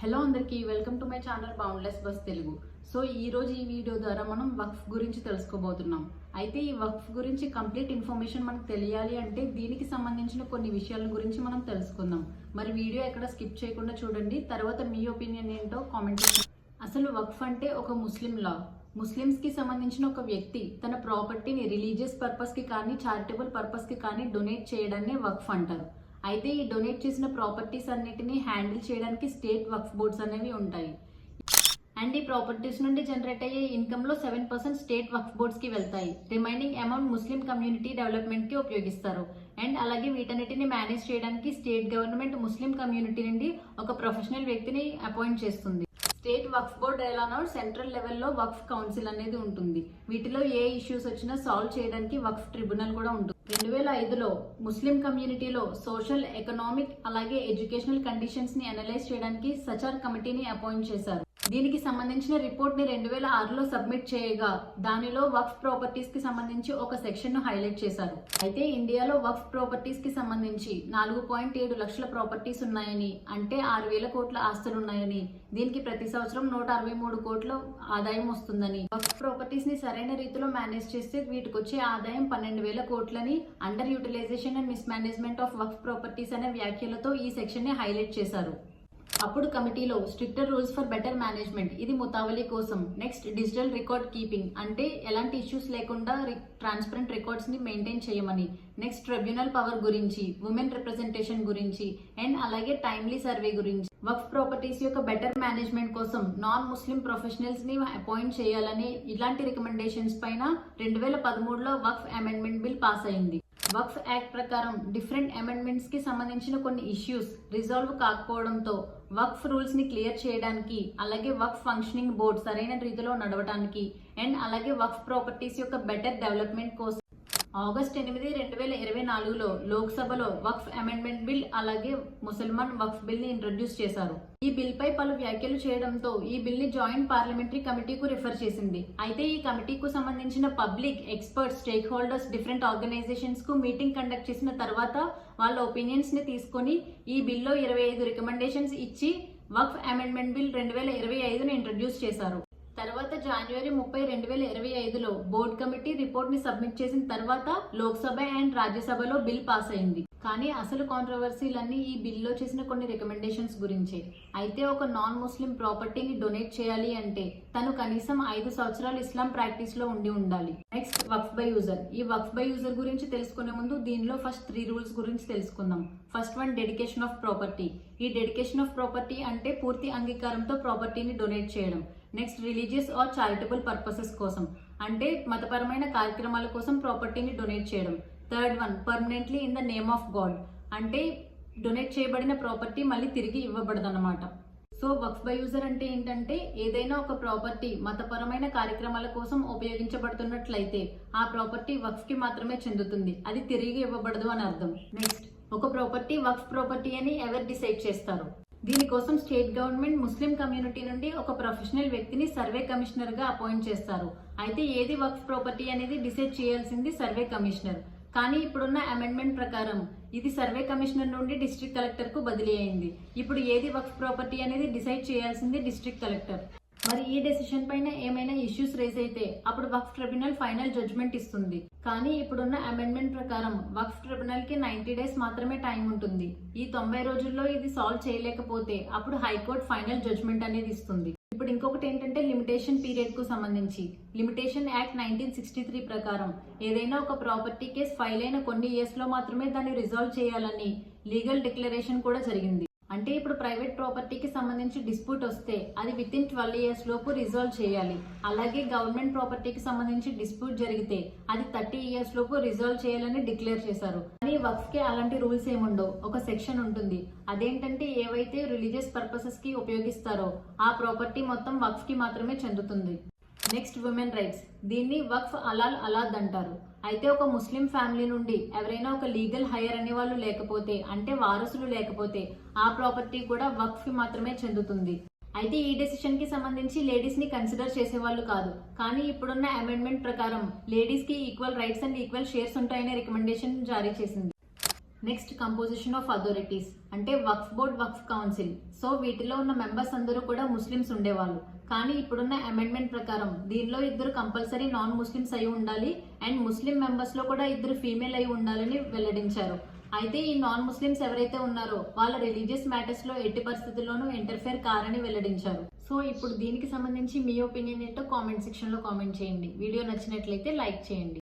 Hello అందరికీ welcome to my channel boundless bus Telugu. So ఈ రోజు ఈ వీడియో ద్వారా మనం వక్ఫ్ గురించి తెలుసుకోబోతున్నాం. అయితే ఈ వక్ఫ్ గురించి కంప్లీట్ ఇన్ఫర్మేషన్ మనకు తెలియాలి అంటే దీనికి సంబంధించిన కొన్ని విషయాల గురించి మనం తెలుసుకుందాం. మరి వీడియో ఎక్కడ స్కిప్ చేయకుండా చూడండి. తర్వాత మీ ఒపీనియన్ ఏంటో కామెంట్ చేయండి. అసలు వక్ఫ్ అంటే ఒక ముస్లిం లా. ముస్లిమ్స్ కి సంబంధించిన ఒక వ్యక్తి తన ప్రాపర్టీని రిలీజియస్ పర్పస్ కి కానీ చారిటబుల్ పర్పస్ కి కానీ డొనేట్ చేయడాన్ని వక్ఫ్ అంటారు. అయితే ఈ డొనేట్ చేసిన ప్రాపర్టీస్ అన్నిటిని హ్యాండిల్ చేయడానికి స్టేట్ వక్ఫ్ బోర్డ్స్ అనేవి ఉంటాయి. అండ్ ఈ ప్రాపర్టీస్ నుండి జనరేట్ అయ్యే ఇన్కమ్ లో 7% స్టేట్ వక్ఫ్ బోర్డ్స్ కి వెళ్తాయి. Remaining amount Muslim community development కి ఉపయోగిస్తారు. అండ్ అలాగే వీటన్నిటిని మేనేజ్ చేయడానికి స్టేట్ గవర్నమెంట్ ముస్లిం కమ్యూనిటీ నుండి ఒక ప్రొఫెషనల్ వ్యక్తిని అపాయింట్ చేస్తుంది. స్టేట్ వక్ఫ్ బోర్డ్ ఎలానో సెంట్రల్ లెవెల్లో వక్ఫ్ కౌన్సిల్ అనేది ఉంటుంది. వీటిలో ఏ ఇష్యూస్ వచ్చినా సాల్వ్ చేయడానికి వక్ఫ్ ట్రిబ్యునల్ కూడా ఉంటుంది. 2005లో ముస్లిం కమ్యూనిటీలో సోషల్, ఎకనామిక్ అలాగే ఎడ్యుకేషనల్ కండిషన్స్ ని అనలైజ్ చేయడానికి సచార్ కమిటీని అపాయింట్ చేశారు. దీనికి సంబంధించిన రిపోర్ట్ ని 2006లో సబ్మిట్ చేయగా దానిలో వక్ఫ్ ప్రాపర్టీస్ కి సంబంధించి ఒక సెక్షన్ ను హైలైట్ చేశారు. అయితే ఇండియాలో వక్ఫ్ ప్రాపర్టీస్ కి సంబంధించి 4.7 లక్షల ప్రాపర్టీస్ ఉన్నాయని, అంటే 6,000 కోట్ల ఆస్తులు ఉన్నాయని, దీనికి ప్రతి సంవత్సరం 163 కోట్ల ఆదాయం వస్తుందని, వక్ఫ్ ప్రాపర్టీస్ ని సరైన రీతిలో మేనేజ్ చేస్తే వీటికి వచ్చే ఆదాయం 12,000 కోట్లని, under utilization and mis management of Waqf properties అనే వ్యాఖ్యలతో ఈ సెక్షన్ ని హైలైట్ చేశారు. అప్పుడు కమిటీలో stricter rules for better management, ఇది ముతావలి కోసం. నెక్స్ట్ డిజిటల్ రికార్డ్ కీపింగ్, అంటే ఎలాంటి ఇష్యూస్ లేకుండా ట్రాన్స్పరెంట్ రికార్డ్స్ ని మెయింటైన్ చేయమని. నెక్స్ట్ ట్రిబ్యునల్ పవర్ గురించి, ఉమెన్ రిప్రజెంటేషన్ గురించి, అండ్ అలాగే టైమ్లీ సర్వే గురించి. వక్ఫ్ ప్రాపర్టీస్ యొక్క బెటర్ మేనేజ్మెంట్ కోసం నాన్ ముస్లిం ప్రొఫెషనల్స్ ని అపాయింట్ చేయాలని ఇలాంటి రికమెండేషన్స్ పైన 2013లో వక్ఫ్ అమెండ్మెంట్ బిల్ పాస్ అయింది. వక్ఫ్ యాక్ట్ ప్రకారం డిఫరెంట్ అమెండ్మెంట్స్ కి సంబంధించిన కొన్ని ఇష్యూస్ రిజాల్వ్ కాకపోవడంతో వక్ఫ్ రూల్స్ ని క్లియర్ చేయడానికి, అలాగే వక్ఫ్ ఫంక్షనింగ్ బోర్డ్ సరైన రీతిలో నడవడానికి, అండ్ అలాగే వక్ఫ్ ప్రాపర్టీస్ యొక్క బెటర్ డెవలప్మెంట్ కోసం ఆగస్ట్ 8, 2024లో లోక్సభలో వక్ఫ్ అమెండ్మెంట్ బిల్ అలాగే ముసల్మాన్ వక్ఫ్ బిల్ ని ఇంట్రడ్యూస్ చేశారు. ఈ బిల్ పై పలు వ్యాఖ్యలు చేయడంతో ఈ బిల్ ని జాయింట్ పార్లమెంటరీ కమిటీకు రిఫర్ చేసింది. అయితే ఈ కమిటీకు సంబంధించిన public, experts, stakeholders, different organisations కు మీటింగ్ కండక్ట్ చేసిన తర్వాత వాళ్ళ ఒపీనియన్స్ ని తీసుకొని ఈ బిల్లో 25 రికమెండేషన్స్ ఇచ్చి వక్ఫ్ అమెండ్మెంట్ బిల్ 2025ను ఇంట్రడ్యూస్ చేశారు. తర్వాత జనవరి 30, 2025లో బోర్డ్ కమిటీ రిపోర్ట్ ని సబ్మిట్ చేసిన తర్వాత లోక్సభ అండ్ రాజ్యసభలో బిల్ పాస్ అయింది. కానీ అసలు కాంట్రవర్సీలన్నీ ఈ బిల్లో చేసిన కొన్ని రికమెండేషన్స్ గురించే. అయితే ఒక నాన్ ముస్లిం ప్రాపర్టీని డొనేట్ చేయాలి అంటే తను కనీసం 5 సంవత్సరాలు ఇస్లాం ప్రాక్టీస్ లో ఉండి ఉండాలి. Next Waqf by user. ఈ వక్ఫ్ బై యూజర్ గురించి తెలుసుకునే ముందు దీనిలో ఫస్ట్ 3 రూల్స్ గురించి తెలుసుకుందాం. First one, dedication of property. ఈ డెడికేషన్ ఆఫ్ ప్రాపర్టీ అంటే పూర్తి అంగీకారంతో ప్రాపర్టీని డొనేట్ చేయడం. Next religious or charitable purposes కోసం, అంటే మతపరమైన కార్యక్రమాల కోసం ప్రాపర్టీని డొనేట్ చేయడం. Third one, permanently in the name of God, అంటే డొనేట్ చేయబడిన ప్రాపర్టీ మళ్ళీ తిరిగి ఇవ్వబడదన్నమాట. సో వక్ఫ్ బై యూజర్ అంటే ఏంటంటే ఏదైనా ఒక ప్రాపర్టీ మతపరమైన కార్యక్రమాల కోసం ఉపయోగించబడుతున్నట్లయితే ఆ ప్రాపర్టీ వక్ఫ్ కి మాత్రమే చెందుతుంది, అది తిరిగి ఇవ్వబడదు అని అర్థం. నెక్స్ట్, ఒక ప్రాపర్టీ వక్ఫ్ ప్రాపర్టీ అని ఎవరు డిసైడ్ చేస్తారు? దీనికోసం స్టేట్ గవర్నమెంట్ ముస్లిం కమ్యూనిటీ నుండి ఒక ప్రొఫెషనల్ వ్యక్తిని సర్వే కమిషనర్ గా అపాయింట్ చేస్తారు. అయితే ఏది వక్ఫ్ ప్రాపర్టీ అనేది డిసైడ్ చేయాల్సింది సర్వే కమిషనర్. కానీ ఇప్పుడున్న అమెండ్మెంట్ ప్రకారం ఇది సర్వే కమిషనర్ నుండి డిస్ట్రిక్ట్ కలెక్టర్ కు బదిలీ అయింది. ఇప్పుడు ఏది వక్ఫ్ ప్రాపర్టీ అనేది డిసైడ్ చేయాల్సింది డిస్ట్రిక్ట్ కలెక్టర్. మరి ఈ డెసిషన్ పైన ఏమైనా ఇష్యూస్ రేజ్ అయితే అప్పుడు వక్ఫ్ ట్రిబ్యునల్ ఫైనల్ జడ్జ్మెంట్ ఇస్తుంది. కానీ ఇప్పుడున్న అమెండ్మెంట్ ప్రకారం వక్ఫ్ ట్రిబ్యునల్ కి 90 డేస్ మాత్రమే టైం ఉంటుంది. ఈ 90 రోజుల్లో ఇది సాల్వ్ చేయలేకపోతే అప్పుడు హైకోర్టు ఫైనల్ జడ్జ్మెంట్ అనేది ఇస్తుంది. ఇప్పుడు ఇంకొకటి ఏంటంటే లిమిటేషన్ పీరియడ్ కు సంబంధించి. లిమిటేషన్ యాక్ట్ 1963 ప్రకారం ఏదైనా ఒక ప్రాపర్టీ కేసు ఫైల్ అయిన కొన్ని ఇయర్స్ లో మాత్రమే దాన్ని రిజాల్వ్ చేయాలని లీగల్ డిక్లరేషన్ కూడా జరిగింది. అంటే ఇప్పుడు ప్రైవేట్ ప్రాపర్టీకి సంబంధించి డిస్ప్యూట్ వస్తే అది వితిన్ 12 ఇయర్స్ లోపు రిజాల్వ్ చేయాలి. అలాగే గవర్నమెంట్ ప్రాపర్టీకి సంబంధించి డిస్ప్యూట్ జరిగితే అది 30 ఇయర్స్ లోపు రిజాల్వ్ చేయాలని డిక్లేర్ చేశారు. కానీ వక్ఫ్ కి అలాంటి రూల్స్ ఏముండవు. ఒక సెక్షన్ ఉంటుంది, అదేంటంటే ఏవైతే రిలీజియస్ పర్పసెస్ కి ఉపయోగిస్తారో ఆ ప్రాపర్టీ మొత్తం వక్ఫ్ కి మాత్రమే చెందుతుంది. Next, women rights. దీన్ని వక్ఫ్ అలాల్ అలాద్ అంటారు. అయితే ఒక ముస్లిం ఫ్యామిలీ నుండి ఎవరైనా ఒక లీగల్ హైయర్ అనే వాళ్ళు లేకపోతే, అంటే వారసులు లేకపోతే ఆ ప్రాపర్టీ కూడా వక్ఫ్ కి మాత్రమే చెందుతుంది. అయితే ఈ డెసిషన్ కి సంబంధించి లేడీస్ ని కన్సిడర్ చేసేవాళ్ళు కాదు. కానీ ఇప్పుడున్న అమెండ్మెంట్ ప్రకారం లేడీస్ కి equal rights and equal shares ఉంటాయనే రికమెండేషన్ జారీ చేసింది. నెక్స్ట్ కంపోజిషన్ ఆఫ్ అథారిటీస్ అంటే వక్ఫ్ బోర్డ్, వక్ఫ్ కౌన్సిల్. సో వీటిలో ఉన్న మెంబర్స్ అందరూ కూడా ముస్లిమ్స్ ఉండేవాళ్ళు. కానీ ఇప్పుడున్న అమెండ్మెంట్ ప్రకారం దీనిలో 2 కంపల్సరీ నాన్ ముస్లిమ్స్ అయి ఉండాలి అండ్ ముస్లిం మెంబర్స్ లో కూడా 2 ఫీమేల్ అయి ఉండాలని వెల్లడించారు. అయితే ఈ నాన్ ముస్లిమ్స్ ఎవరైతే ఉన్నారో వాళ్ళ రిలీజియస్ మ్యాటర్స్ లో ఎట్టి పరిస్థితుల్లోనూ ఇంటర్ఫేర్ కారని వెల్లడించారు. సో ఇప్పుడు దీనికి సంబంధించి మీ ఒపీనియన్ ఏంటో కామెంట్ సెక్షన్ లో కామెంట్ చేయండి. వీడియో నచ్చినట్లయితే లైక్ చేయండి.